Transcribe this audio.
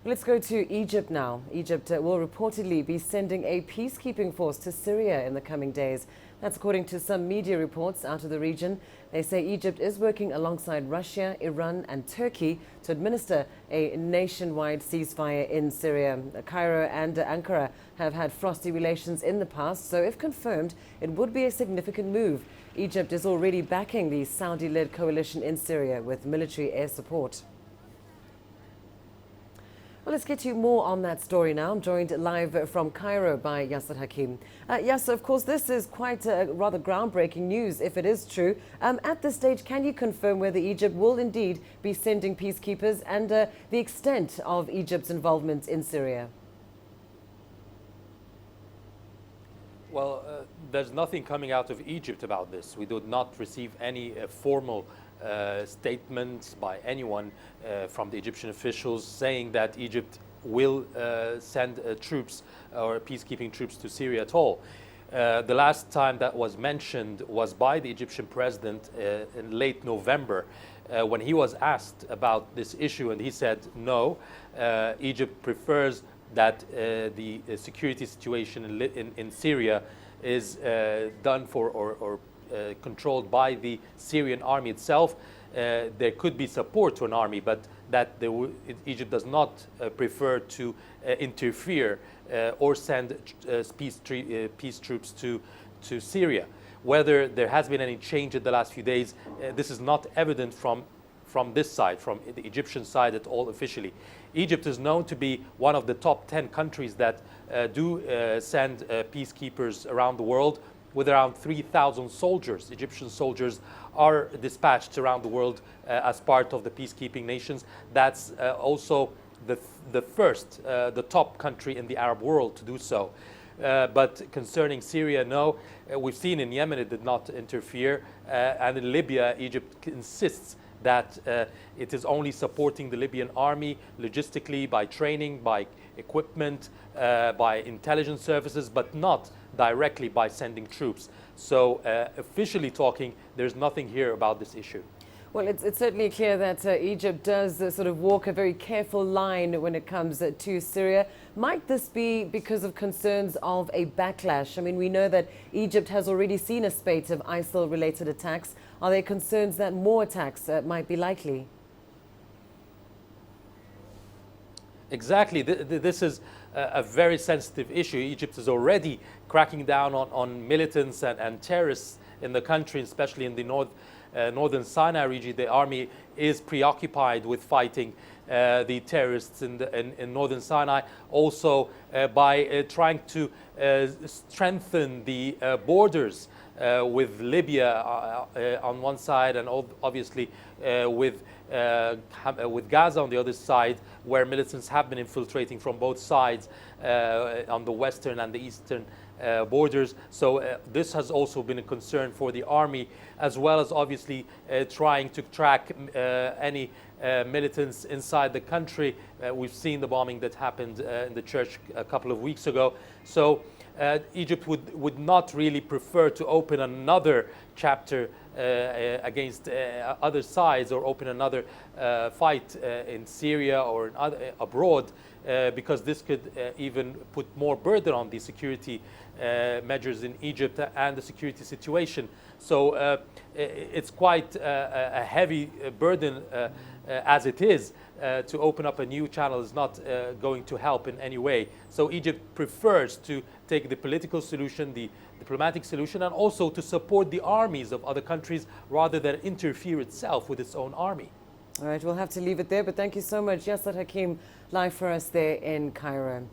Let's go to Egypt now. Egypt will reportedly be sending a peacekeeping force to Syria in the coming days. That's according to some media reports out of the region. They say Egypt is working alongside Russia, Iran and Turkey to administer a nationwide ceasefire in Syria. Cairo and Ankara have had frosty relations in the past, so if confirmed, it would be a significant move. Egypt is already backing the Saudi-led coalition in Syria with military air support. Well, let's get you more on that story now. I'm joined live from Cairo by Yasser Hakim. Yasser, of course, this is quite rather groundbreaking news, if it is true. At this stage, can you confirm whether Egypt will indeed be sending peacekeepers and the extent of Egypt's involvement in Syria? Well, there's nothing coming out of Egypt about this. We did not receive any formal statements by anyone from the Egyptian officials saying that Egypt will send troops or peacekeeping troops to Syria at all. The last time that was mentioned was by the Egyptian president in late November when he was asked about this issue, and he said no, Egypt prefers that the security situation in Syria is done for or controlled by the Syrian army itself. There could be support to an army, but that Egypt does not prefer to interfere or send peace troops to Syria. Whether there has been any change in the last few days, this is not evident from this side, from the Egyptian side at all officially. Egypt is known to be one of the top 10 countries that do send peacekeepers around the world, with around 3,000 soldiers. Egyptian soldiers are dispatched around the world as part of the peacekeeping nations. That's also the first, the top country in the Arab world to do so. But concerning Syria, no. We've seen in Yemen it did not interfere. And in Libya, Egypt insists that it is only supporting the Libyan army logistically, by training, by equipment, by intelligence services, but not directly by sending troops. So officially talking, there's nothing here about this issue. Well, it's certainly clear that Egypt does sort of walk a very careful line when it comes to Syria. Might this be because of concerns of a backlash? I mean, we know that Egypt has already seen a spate of ISIL-related attacks. Are there concerns that more attacks might be likely? Exactly. This is a very sensitive issue. Egypt is already cracking down on militants and terrorists in the country, especially in the northern Sinai region. The army is preoccupied with fighting the terrorists in northern Sinai, also by trying to strengthen the borders with Libya on one side, and obviously with Gaza on the other side, where militants have been infiltrating from both sides on the western and the eastern borders. So this has also been a concern for the army, as well as obviously trying to track any militants inside the country. We've seen the bombing that happened in the church a couple of weeks ago. So Egypt would not really prefer to open another chapter against other sides, or open another fight in Syria or abroad, because this could even put more burden on the security measures in Egypt and the security situation. So it's quite a heavy burden as it is. To open up a new channel is not going to help in any way. So Egypt prefers to take the political solution, the diplomatic solution, and also to support the armies of other countries rather than interfere itself with its own army. All right, we'll have to leave it there, but thank you so much, Yasser Hakim, live for us there in Cairo.